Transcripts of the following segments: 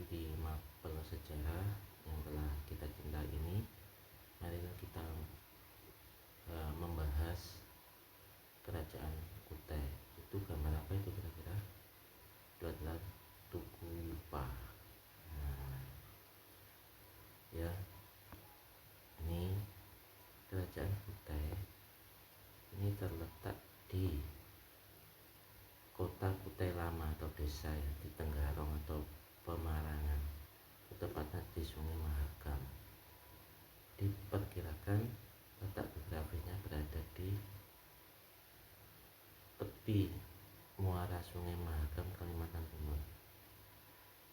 di mapel sejarah yang telah kita cinta ini. Marilah kita membahas kerajaan Kutai. Itu gambar apa itu kira-kira? Itu adalah Tugu Yupa. Nah, ya, ini kerajaan Kutai ini terletak di kota Kutai Lama atau desa ya, di Tenggarong atau Pemarangan, tepatnya di Sungai Mahakam. Diperkirakan letak geografisnya berada di tepi muara Sungai Mahakam, Kalimantan Timur.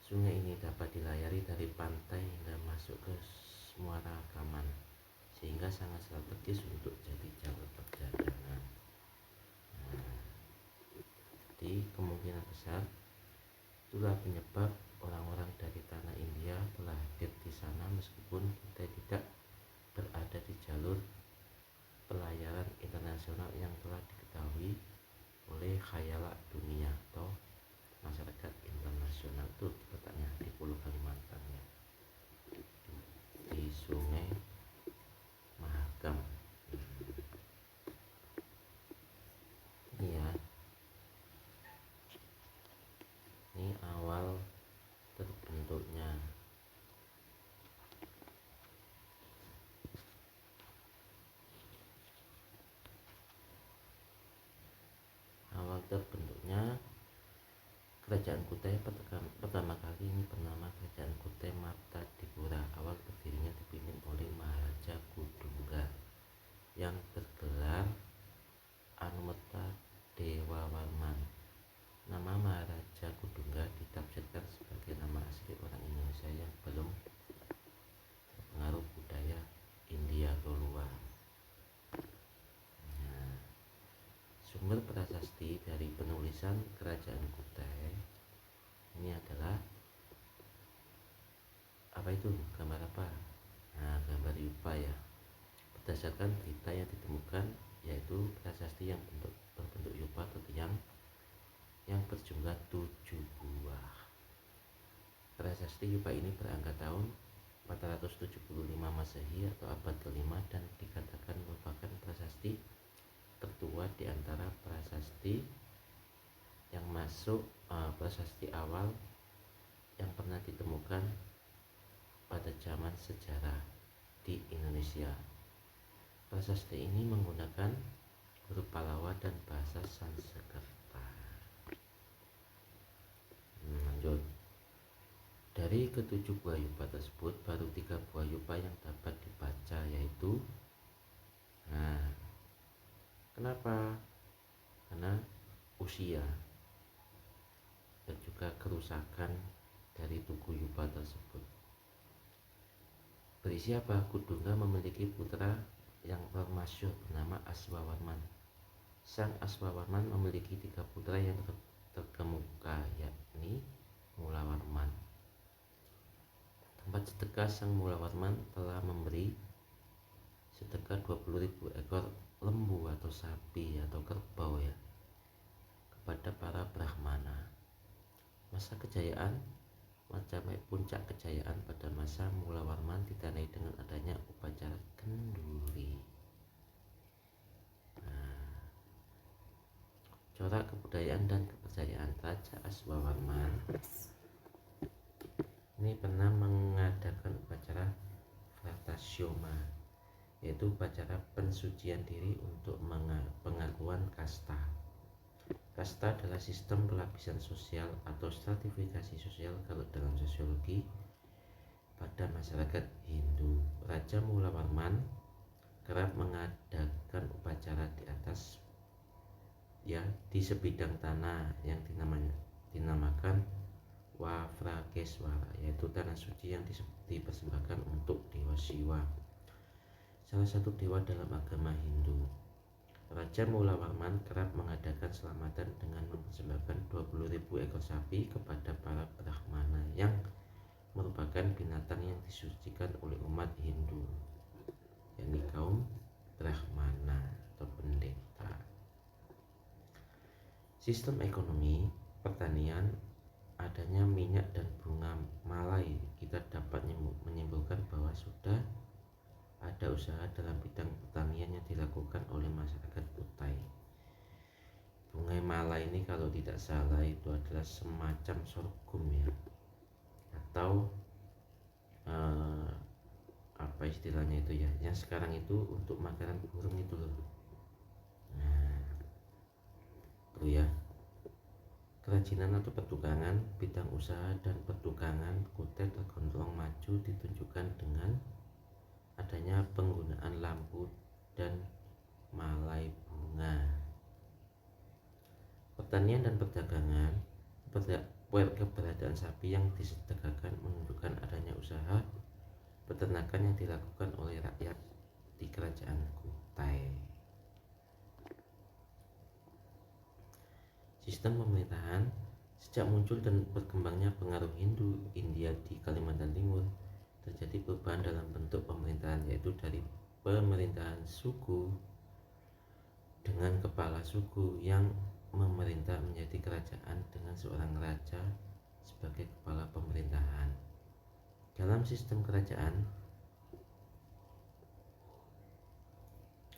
Sungai ini dapat dilayari dari pantai hingga masuk ke muara Kaman, sehingga sangat strategis untuk jadi jalur perdagangan. Jadi kemungkinan besar itulah penyebab orang-orang dari tanah India telah hadir di sana meskipun kita tidak berada di jalur pelayaran internasional yang telah diketahui oleh khayalak dunia atau masyarakat internasional. Itu letaknya di Pulau Kalimantan ya, di Sungai Mahakam. Ini ya, ini awal terbentuknya kerajaan Kutai. Pertama kali ini bernama Kerajaan Kutai Martadipura. Awal berdirinya dipimpin oleh Maharaja Kudungga yang bergelar Anumeta Dewawarman. Nama Maharaja Kudungga ditafsirkan sebagai nama asli orang Indonesia yang belum terpengaruh budaya India luar. Nah, sumber prasasti dari penulisan Kerajaan Kutai ini adalah apa itu? Gambar apa? Nah, gambar Yupa ya. Berdasarkan berita yang ditemukan, yaitu prasasti yang berbentuk Yupa atau tiang yang berjumlah 7 buah. Prasasti Yupa ini berangkat tahun 475 Masehi atau abad ke-5 dan dikatakan merupakan prasasti tertua di antara prasasti yang masuk prasasti awal yang pernah ditemukan pada zaman sejarah di Indonesia. Prasasti ini menggunakan huruf Palawa dan bahasa Sanskerta. Lanjut. Dari ke-7 buah Yupa tersebut, baru 3 buah Yupa yang dapat dibaca, yaitu kenapa? Karena usia dan juga kerusakan dari Tugu Yupa tersebut. Berisi apa? Kudungga memiliki putra yang termasyhur bernama Aswawarman. Sang Aswawarman memiliki 3 putra yang terkemuka, yakni Mulawarman. Tempat sedekah Sang Mulawarman telah memberi sedekah 20.000 ekor lembu atau sapi atau kerbau ya kepada para Brahmana. Masa kejayaan, puncak kejayaan pada masa Mulawarman ditandai dengan adanya upacara kenduri. Corak kebudayaan dan kepercayaan Raja Aswawarman ini pernah mengadakan upacara Vratasyoma, yaitu upacara pensucian diri untuk pengakuan kasta. Kasta adalah sistem pelapisan sosial atau stratifikasi sosial kalau dalam sosiologi pada masyarakat Hindu. Raja Mulawarman kerap mengadakan upacara di atas ya di sebidang tanah yang dinamakan Wavrakeswara, yaitu tanah suci yang dipersembahkan untuk Dewa Siwa, salah satu dewa dalam agama Hindu. Raja Mulawarman kerap mengadakan selamatan dengan mempersembahkan 20.000 ekor sapi kepada para Brahmana yang merupakan binatang yang disucikan oleh umat Hindu, yakni kaum Brahmana atau pendeta. Sistem ekonomi pertanian adanya minyak dan bunga malai, kita dapat menyimpulkan bahwa sudah ada usaha dalam bidang pertanian yang dilakukan oleh masyarakat Kutai. Bunga malai ini kalau tidak salah itu adalah semacam sorghum ya, atau apa istilahnya itu ya, yang sekarang itu untuk makanan burung itu loh. Nah, itu ya. Kerajinan atau pertukangan, bidang usaha dan pertukangan Kutai tergolong maju ditunjukkan dengan adanya penggunaan lampu dan malai bunga. Pertanian dan perdagangan, keberadaan sapi yang disedekahkan menunjukkan adanya usaha peternakan yang dilakukan oleh rakyat di kerajaan Kutai. Sistem pemerintahan, sejak muncul dan berkembangnya pengaruh Hindu India di Kalimantan Timur, terjadi perubahan dalam bentuk pemerintahan, yaitu dari pemerintahan suku dengan kepala suku yang memerintah menjadi kerajaan dengan seorang raja sebagai kepala pemerintahan. Dalam sistem kerajaan,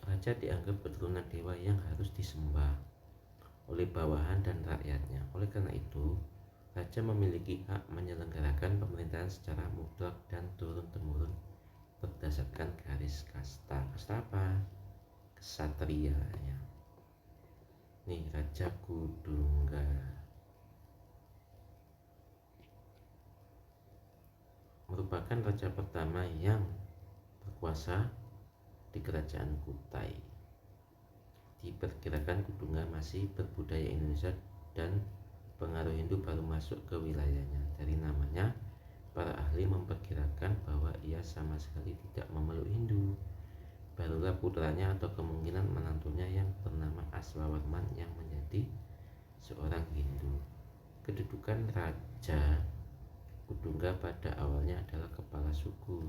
raja dianggap keturunan dewa yang harus disembah oleh bawahan dan rakyatnya. Oleh karena itu, raja memiliki hak menyelenggarakan pemerintahan secara mutlak dan turun-temurun berdasarkan garis kasta. Kasta apa? Ksatria ya. Nih, Raja Kudungga merupakan raja pertama yang berkuasa di kerajaan Kutai. Diperkirakan Kudungga masih berbudaya Indonesia dan pengaruh Hindu baru masuk ke wilayahnya. Dari namanya, para ahli memperkirakan bahwa ia sama sekali tidak memeluk Hindu. Barulah putranya atau kemungkinan menantunya yang bernama Aswawarman yang menjadi seorang Hindu. Kedudukan Raja Kudungga pada awalnya adalah kepala suku.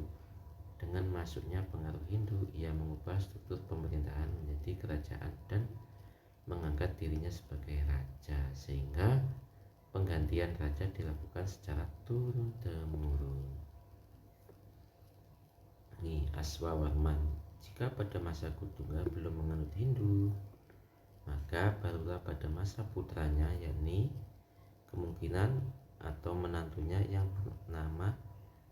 Dengan masuknya pengaruh Hindu, ia mengubah struktur pemerintahan menjadi kerajaan dan mengangkat dirinya sebagai raja, sehingga penggantian raja dilakukan secara turun-temurun. Ini Aswawarman. Jika pada masa Kudungga belum menganut Hindu, maka barulah pada masa putranya, yakni kemungkinan atau menantunya yang bernama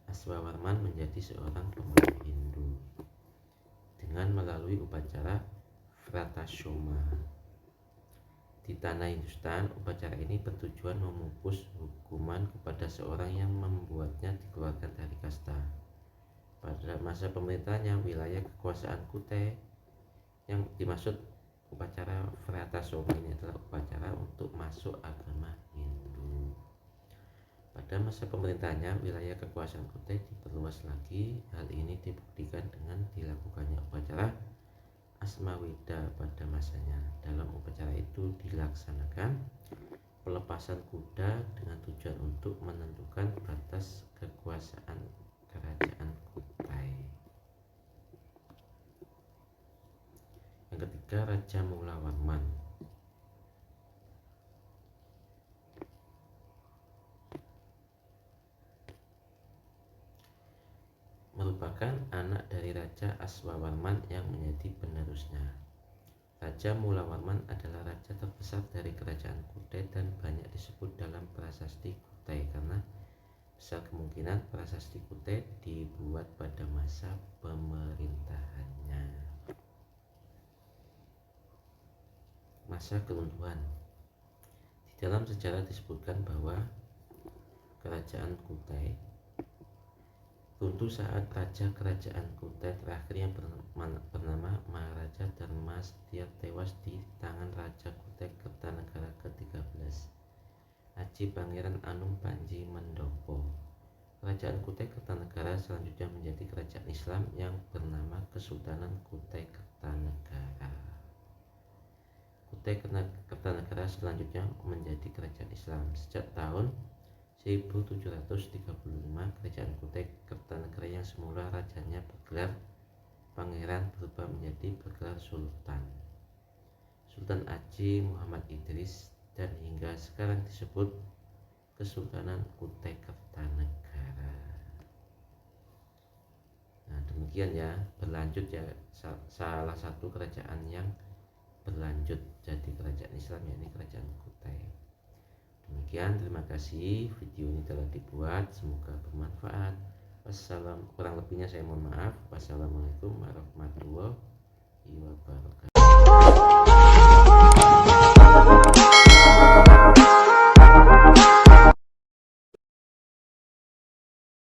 Aswawarman menjadi seorang pemeluk Hindu dengan melalui upacara Vratasoma. Di tanah Hindustan, upacara ini bertujuan memupus hukuman kepada seorang yang membuatnya dikeluarkan dari kasta. Pada masa pemerintahannya, wilayah kekuasaan Kutai yang dimaksud upacara Vratasoma ini adalah upacara untuk masuk agama Hindu. Pada masa pemerintahannya, wilayah kekuasaan Kutai diperluas lagi. Hal ini dibuktikan dengan dilakukannya upacara Asmaweda pada masanya. Dalam upacara itu dilaksanakan pelepasan kuda dengan tujuan untuk menentukan batas kekuasaan kerajaan Kutai. Yang ketiga, Raja Mulawarman merupakan anak dari Raja Aswawarman yang menjadi penerusnya. Raja Mulawarman adalah raja terbesar dari kerajaan Kutai dan banyak disebut dalam prasasti Kutai karena besar kemungkinan prasasti Kutai dibuat pada masa pemerintahannya. Masa keruntuhan. Di dalam sejarah disebutkan bahwa kerajaan Kutai runtuh saat raja kerajaan Kutai terakhir yang bernama Maharaja Dharmastia tewas di tangan Raja Kutai Kertanegara ke-13, Aji Pangeran Anung Panji Mandoko. Kerajaan Kutai Kertanegara selanjutnya menjadi kerajaan Islam yang bernama Kesultanan Kutai Kertanegara. Kutai Kertanegara selanjutnya menjadi kerajaan Islam sejak tahun 1735. Kerajaan Kutai Kertanegara yang semula rajanya bergelar pangeran berubah menjadi bergelar sultan. Sultan Aji Muhammad Idris dan hingga sekarang disebut Kesultanan Kutai Kartanegara. Nah demikian ya, berlanjut ya, salah satu kerajaan yang berlanjut jadi kerajaan Islam, yakni kerajaan Kutai. Demikian, terima kasih, video ini telah dibuat, semoga bermanfaat. Kurang lebihnya saya mohon maaf. Wassalamualaikum warahmatullahi wabarakatuh.